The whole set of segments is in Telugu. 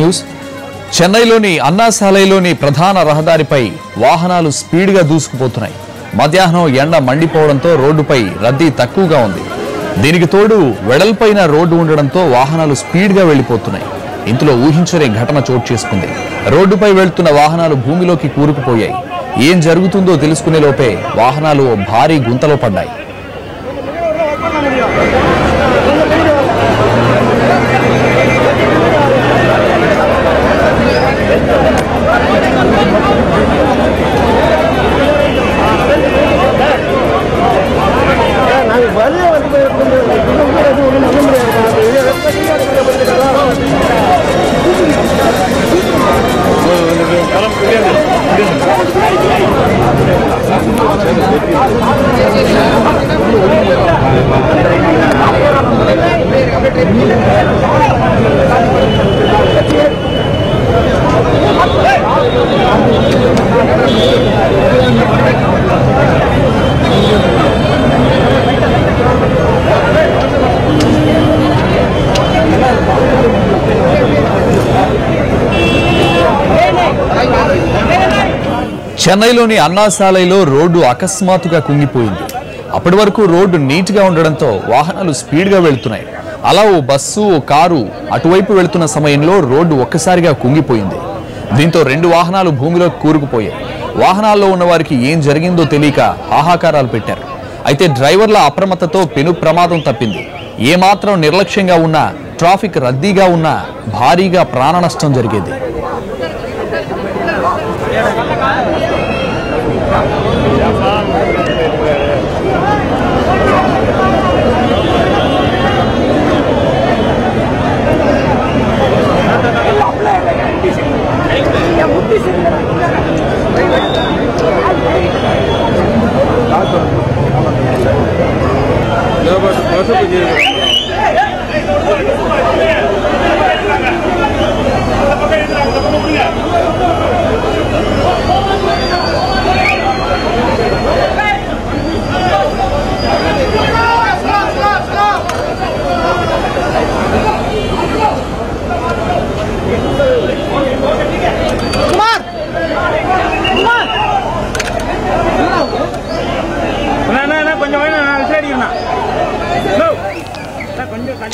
న్యూస్. చెన్నైలోని అన్నాశాలైలోని ప్రధాన రహదారిపై వాహనాలు స్పీడ్గా దూసుకుపోతున్నాయి. మధ్యాహ్నం ఎండ మండిపోవడంతో రోడ్డుపై రద్దీ తక్కువగా ఉంది. దీనికి తోడు వెడల్పైన రోడ్డు ఉండడంతో వాహనాలు స్పీడ్గా వెళ్లిపోతున్నాయి. ఇందులో ఊహించని ఘటన చోటు చేసుకుంది. రోడ్డుపై వెళ్తున్న వాహనాలు భూమిలోకి కూరుకుపోయాయి. ఏం జరుగుతుందో తెలుసుకునే లోపే వాహనాలు భారీ గుంతలో పడ్డాయి. చెన్నైలోని అన్నాశాలైలో రోడ్డు అకస్మాత్తుగా కుంగిపోయింది. అప్పటి వరకు రోడ్డు నీట్గా ఉండడంతో వాహనాలు స్పీడ్గా వెళ్తున్నాయి. అలా ఓ బస్సు ఓ కారు అటువైపు వెళ్తున్న సమయంలో రోడ్డు ఒక్కసారిగా కుంగిపోయింది. దీంతో 2 వాహనాలు భూమిలోకి కూరుకుపోయాయి. వాహనాల్లో ఉన్న వారికి ఏం జరిగిందో తెలియక హాహాకారాలు పెట్టారు. అయితే డ్రైవర్ల అప్రమత్తతో పెను ప్రమాదం తప్పింది. ఏమాత్రం నిర్లక్ష్యంగా ఉన్నా, ట్రాఫిక్ రద్దీగా ఉన్నా భారీగా ప్రాణ నష్టం జరిగేది.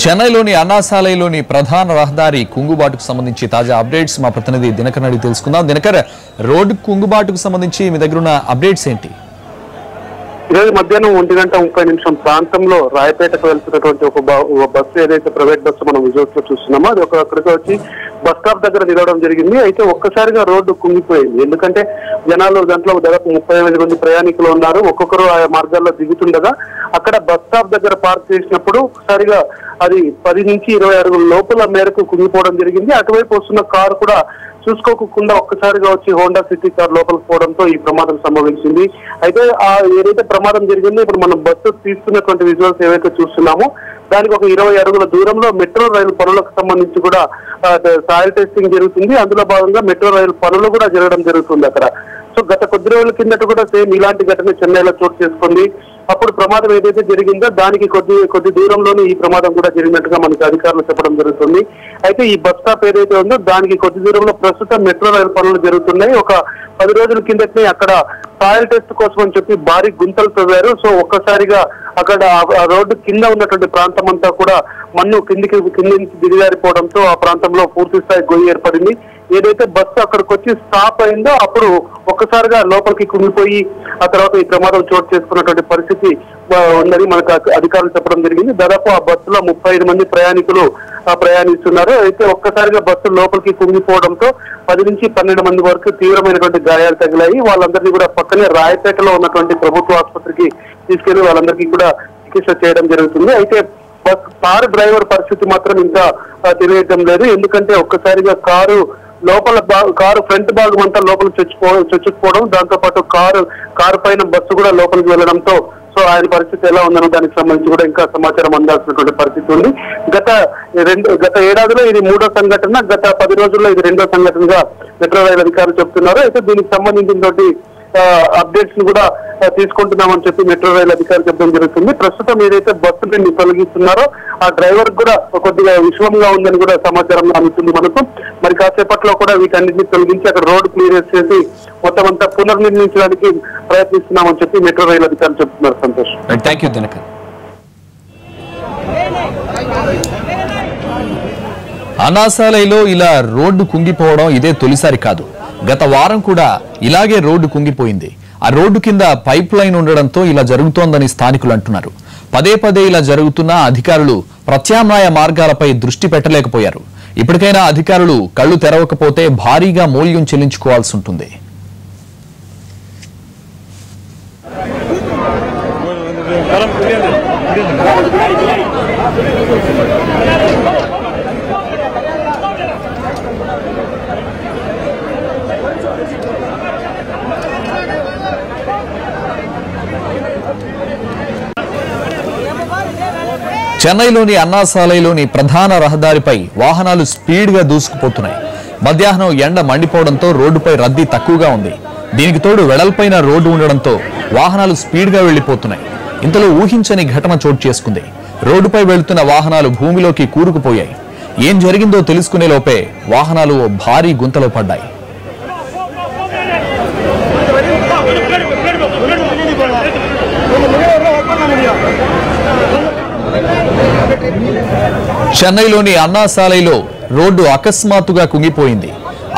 చెన్నైలోని అన్నాశాలైలోని ప్రధాన రహదారి కుంగుబాటుకు సంబంధించి తాజా అప్డేట్స్ మా ప్రతినిధి దినకర్ అడిగి తెలుసుకుందాం. దినకర్, రోడ్డు కుంగుబాటుకు సంబంధించి మీ దగ్గర ఉన్న అప్డేట్స్ ఏంటి? ఈరోజు మధ్యాహ్నం 1:30 ప్రాంతంలో రాయపేటకు వెళ్తున్నటువంటి ఒక బస్సు, ఏదైతే ప్రైవేట్ బస్సు మనం విజువల్స్ లో చూస్తున్నామో అది అక్కడికి వచ్చి బస్ స్టాప్ దగ్గర నిలవడం జరిగింది. అయితే ఒక్కసారిగా రోడ్డు కుంగిపోయింది. ఎందుకంటే జనాలు దాంట్లో దాదాపు 38 మంది ప్రయాణికులు ఉన్నారు. ఒక్కొక్కరు ఆయా మార్గాల్లో దిగుతుండగా అక్కడ బస్ స్టాప్ దగ్గర పార్క్ చేసినప్పుడు ఒకసారిగా అది 10 నుంచి 20 అడుగుల లోపల మేరకు కుంగిపోవడం జరిగింది. అటువైపు వస్తున్న కారు కూడా చూసుకోకుండా ఒక్కసారిగా వచ్చి హోండా సిటీ కార్ లోపలికి పోవడంతో ఈ ప్రమాదం సంభవించింది. అయితే ఏదైతే ప్రమాదం జరిగిందో ఇప్పుడు మనం బస్సు తీస్తున్నటువంటి విజువల్స్ ఏవైతే చూస్తున్నామో దానికి ఒక 20 అడుగుల దూరంలో మెట్రో రైలు పనులకు సంబంధించి కూడా సాయిల్ టెస్టింగ్ జరుగుతుంది. అందులో భాగంగా మెట్రో రైలు పనులు కూడా జరగడం జరుగుతుంది అక్కడ. సో గత కొద్ది రోజుల కిందట కూడా సేమ్ ఇలాంటి ఘటన చెన్నైలో చోటు చేసుకుంది. అప్పుడు ప్రమాదం ఏదైతే జరిగిందో దానికి కొద్ది దూరంలోనే ఈ ప్రమాదం కూడా జరిగినట్టుగా మనకి అధికారులు చెప్పడం జరుగుతుంది. అయితే ఈ బస్ స్టాప్ ఏదైతే ఉందో దానికి కొద్ది దూరంలో ప్రస్తుతం మెట్రో రైలు పనులు జరుగుతున్నాయి. ఒక 10 రోజుల కిందటే అక్కడ సాయిల్ టెస్ట్ కోసం అని చెప్పి భారీ గుంతలు తవ్వారు. సో ఒక్కసారిగా అక్కడ ఆ రోడ్డు కింద ఉన్నటువంటి ప్రాంతం అంతా కూడా మన్ను కింది నుంచి దిగజారిపోవడంతో ఆ ప్రాంతంలో పూర్తి స్థాయి గొయ్యి ఏర్పడింది. ఏదైతే బస్సు అక్కడికి వచ్చి స్టాప్ అయిందో అప్పుడు ఒక్కసారిగా లోపలికి కుంగిపోయి ఆ తర్వాత ఈ ప్రమాదం చోటు చేసుకున్నటువంటి పరిస్థితి ఉందని మనకు అధికారులు చెప్పడం జరిగింది. దాదాపు ఆ బస్సులో 35 మంది ప్రయాణికులు ప్రయాణిస్తున్నారు. అయితే ఒక్కసారిగా బస్సు లోపలికి కుంగిపోవడంతో 10 నుంచి 12 మంది వరకు తీవ్రమైనటువంటి గాయాలు తగిలాయి. వాళ్ళందరినీ కూడా పక్కనే రాయపేటలో ఉన్నటువంటి ప్రభుత్వ ఆసుపత్రికి తీసుకెళ్లి వాళ్ళందరికీ కూడా చికిత్స చేయడం జరుగుతుంది. అయితే కారు డ్రైవర్ పరిస్థితి మాత్రం ఇంకా తెలియటం లేదు. ఎందుకంటే ఒక్కసారిగా కారు ఫ్రంట్ భాగం అంతా లోపల చొచ్చుకుపోవడం, దాంతో పాటు కారు పైన బస్సు కూడా లోపలికి వెళ్లడంతో సో ఆయన పరిస్థితి ఎలా ఉందన్న దానికి సంబంధించి కూడా ఇంకా సమాచారం అందాల్సినటువంటి పరిస్థితి ఉంది. గత ఏడాదిలో ఇది 3వ సంఘటన, గత 10 రోజుల్లో ఇది 2వ సంఘటనగా మెట్రో రైలు అధికారులు చెప్తున్నారు. అయితే దీనికి సంబంధించినటువంటి అప్డేట్స్ ని కూడా తీసుకుంటున్నామని చెప్పి మెట్రో రైలు అధికారులు చెప్పడం జరుగుతుంది. ప్రస్తుతం ఏదైతే బస్సుని తొలగిస్తున్నారో ఆ డ్రైవర్ కూడా కొద్దిగా విషమంగా ఉందని కూడా సమాచారం అందుతుంది మనకు. మరి కాసేపట్లో కూడా వీటన్నిటిని తొలగించి అక్కడ రోడ్డు క్లియర్ చేసి మొత్తం అంతా పునర్నిర్మించడానికి ప్రయత్నిస్తున్నామని చెప్పి మెట్రో రైలు అధికారులు చెప్తున్నారు. Santosh, thank you Dinakar. అనాసాలైలో ఇలా రోడ్డు కుంగిపోవడం ఇదే తొలిసారి కాదు. గత వారం కూడా ఇలాగే రోడ్డు కుంగిపోయింది. ఆ రోడ్డు కింద పైప్ లైన్ ఉండడంతో ఇలా జరుగుతోందని స్థానికులు అంటున్నారు. పదే పదే ఇలా జరుగుతున్నా అధికారులు ప్రత్యామ్నాయ మార్గాలపై దృష్టి పెట్టలేకపోయారు. ఇప్పటికైనా అధికారులు కళ్లు తెరవకపోతే భారీగా మూల్యం చెల్లించుకోవాల్సి ఉంటుంది. చెన్నైలోని అన్నాసాలైలోని ప్రధాన రహదారిపై వాహనాలు స్పీడ్గా దూసుకుపోతున్నాయి. మధ్యాహ్నం ఎండ మండిపోవడంతో రోడ్డుపై రద్దీ తక్కువగా ఉంది. దీనికి తోడు వెడల్పైన రోడ్డు ఉండడంతో వాహనాలు స్పీడ్గా వెళ్లిపోతున్నాయి. ఇంతలో ఊహించని ఘటన చోటు చేసుకుంది. రోడ్డుపై వెళుతున్న వాహనాలు భూమిలోకి కూరుకుపోయాయి. ఏం జరిగిందో తెలుసుకునే లోపే వాహనాలు ఓ భారీ గుంతలో పడ్డాయి. చెన్నైలోని అన్నాసాలైలో రోడ్డు అకస్మాత్తుగా కుంగిపోయింది.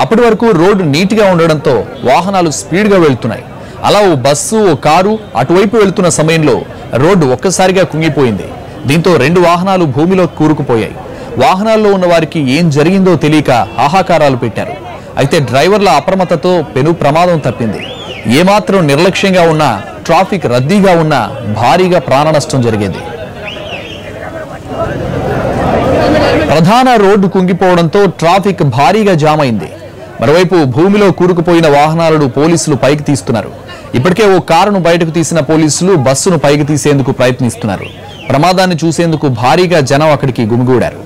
అప్పటి వరకు రోడ్డు నీట్గా ఉండడంతో వాహనాలు స్పీడ్గా వెళ్తున్నాయి. అలా ఓ బస్సు ఓ కారు అటువైపు వెళ్తున్న సమయంలో రోడ్డు ఒక్కసారిగా కుంగిపోయింది. దీంతో 2 వాహనాలు భూమిలో కూరుకుపోయాయి. వాహనాల్లో ఉన్న వారికి ఏం జరిగిందో తెలియక హాహాకారాలు పెట్టారు. అయితే డ్రైవర్ల అప్రమత్తతో పెను ప్రమాదం తప్పింది. ఏమాత్రం నిర్లక్ష్యంగా ఉన్నా, ట్రాఫిక్ రద్దీగా ఉన్నా భారీగా ప్రాణ నష్టం జరిగేది. ప్రధాన రోడ్డు కుంగిపోవడంతో ట్రాఫిక్ భారీగా జామ్ అయింది. మరోవైపు భూమిలో కూరుకుపోయిన వాహనాలను పోలీసులు పైకి తీస్తున్నారు. ఇప్పటికే ఓ కారును బయటకు తీసిన పోలీసులు బస్సును పైకి తీసేందుకు ప్రయత్నిస్తున్నారు. ప్రమాదాన్ని చూసేందుకు భారీగా జనం అక్కడికి గుమిగూడారు.